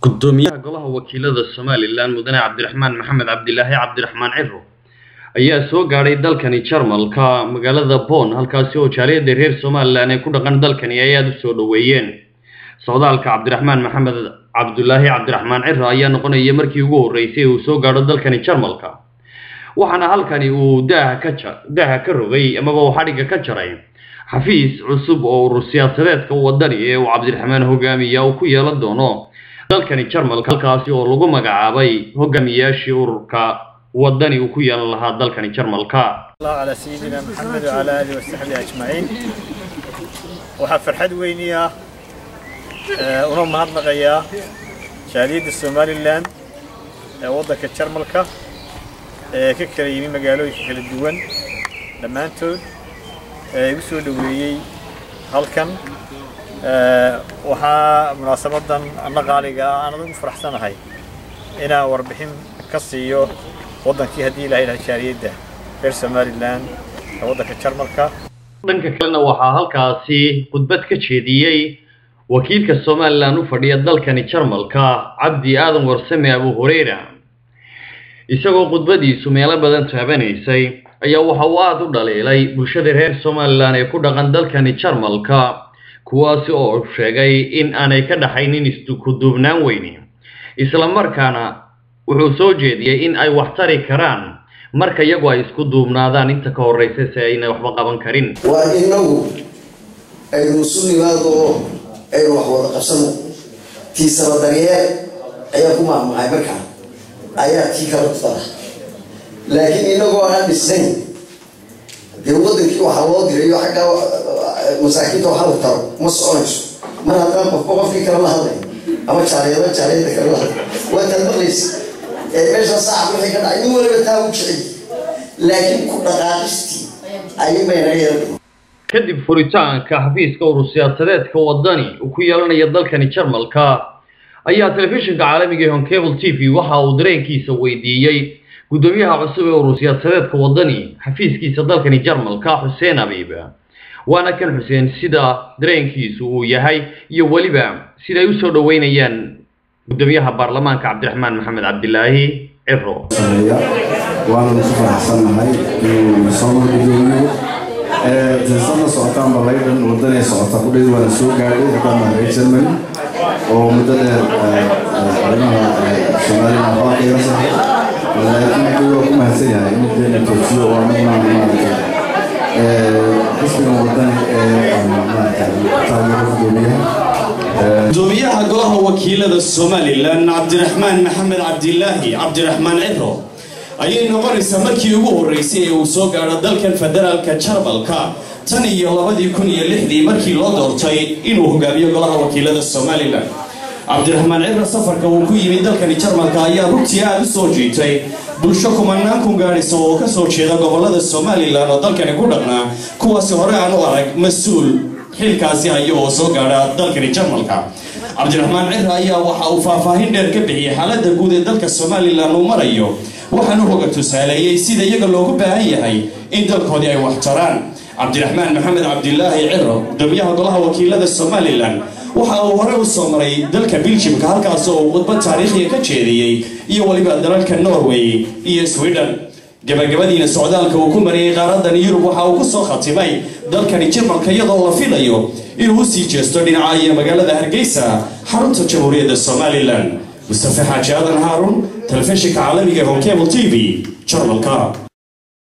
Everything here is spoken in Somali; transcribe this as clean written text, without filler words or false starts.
gudoomiyaha golaha wakiilada Soomaaliland mudane Cabdiraxmaan Maxamed Cabdilaahi Cabdiraxmaan Ciro ayaa soo gaaray dalkani Jarmalka magaalada Bonn halkaas oo jaaliyada reer Soomaaliland ay ku dhaqan dalkani ay aad u soo dhaweeyeen socdaalka Cabdiraxmaan Maxamed Cabdilaahi Cabdiraxmaan Ciro ayaa noqonaya markii ugu horeysay uu soo gaaro dalkani Jarmalka waxaana halkani uu daaha ka rogay ama uu xariga ka jaray xafiis cusub oo siyaasadeedka wadani ee uu Cabdiraxmaan hogaamiya uu ku yeelan doono dalkani Jarmalka halkaas oo lagu magacaabay hogaamiyaashii ururka wadani uu ku yeelan lahaa dalkani Jarmalka الله على سيدنا محمد وعلى آله وصحبه أجمعين وحفر حد وينيا ونوم هذا شاليد الصوماليلاند وضع كتشرملكا ككريمي مقالوي ككل الدول لما أنتو يوصلوا ويي هالكم وها مناسبة أنا قاليقا أنا ضم فرح سنة هاي أنا وربحين كسيو وضع كي هدي لهي الشاليد ده reer Soomaaliland waddanka Jarmalka dhanka kalena waxa halkaasi khudbad ka jeediyay wakiilka Soomaaliland u fadhiya dalkani Jarmalka Cabdi Aadan Warsame Abu Hurayra isagoo khudbadiisu meelo badan taabanaysay ayaa waxa uu aad u dhaleelay bulshada reer Soomaaliland ee ku dhaqan dalkani Jarmalka kuwaas oo sheegay in aanay ka dhaxaynin isku duubnaan weyn isla markaana wuxuu soo jeediyay in ay wax tari karaan marka iyagu ay isku duubnaadaan inta ka horeysay si ayna waxba qaban karin waa inagu ay rusulimaado ay wax wada qabsano tiisaba daryeel ayaa ku maamulay marka ayaa tii kala tusada laakiin inagu aan dhisnayn dee wadankii waxa loo dirayo xagga masaakiinta waxa la taro ma soconayso mar haddaan qofkii kala hadlay ama jaaliyada kala hadlay waa talmaqlaysa meesha saacad wixii ka dhacay in waliba taa u jecel laakiin ku dhaqaaqistii ayay meelaha kadib furitaanka xafiiska urur siyaasadeedka wadani uu ku yeelanaya dalkani Jarmalka ayaa telefishinka caalamiga ee Cable TV waxa uu dareenkiisa weydiiyay gudoomiyaha cusub ee urur siyaasadeedka wadani xafiiskiisa dalkani Jarmalka Xuseen Abiib waana kan Xuseen sida dareenkiisu uu yahay iyo waliba sida ay u soo dhaweynayaan gudoomiyaha baarlamaanka Cabdiraxmaan Maxamed Cabdilaahi Ciro وانا مصفر حسن هاي وصلنا اليوم تنصنا سعطان بالليل ودنا سعطان كل وانا سوق قاعد كان رئيس المن ومدة علمها شمال العراق يصح لكن كلهم هسيا مدة توفيق وعملنا ما اسمه ودنا gudoomiyaha golaha wakiilada Soomaaliland Cabdiraxmaan Maxamed Cabdilaahi Cabdiraxmaan Ciro ayay noqonaysaa markii ugu horeysay ee uu soo gaaro dalkan federaalka Jarmalka tan iyo 2006 markii loo doortay inuu hogaamiyo golaha wakiilada Soomaaliland Cabdiraxmaan Ciro safarka uu ku yimid dalkan Jarmalka ayaa runtii aad u soo jiitay bulsho kumanaan ku gaaraysa oo ka soo jeeda gobolada Soomaaliland oo dalkan ku dhaqnaa kuwaas hore aan u arag mas'uul xilkaasi ayuu soo gaaray dalkani Jarmalka Cabdiraxmaan Ciro ayaa waxa uu faahfaahin dheer ka bixiyay xaaladda guud ee dalka Soomaaliland uu marayo waxaanu hoga tusaaleeyay sida iyaga loogu baahan yahay in dalkoodii ay wax taraan Cabdiraxmaan Maxamed Cabdilaahi Ciro gudoomiyaha golaha wakiilada Soomaaliland waxa uu hore u soo maray dalka Belgium halkaas oo khudbad taariikhi ka jeediyay iyo waliba dalalka Norway iyo Sweden gabagabadiina socdaalka uu ku mariyay qaaradan Yurub waxa uu ku soo khatimay dalkani Jarmalka iyadoo la filayo inuu sii jeesto dhinaca magaalada Hargeysa xarunta Jamhuuriyadda Soomaaliland Mustafa Xaaji Aadan Haarun telefishinka caalamiga ee Cable TV Jarmalka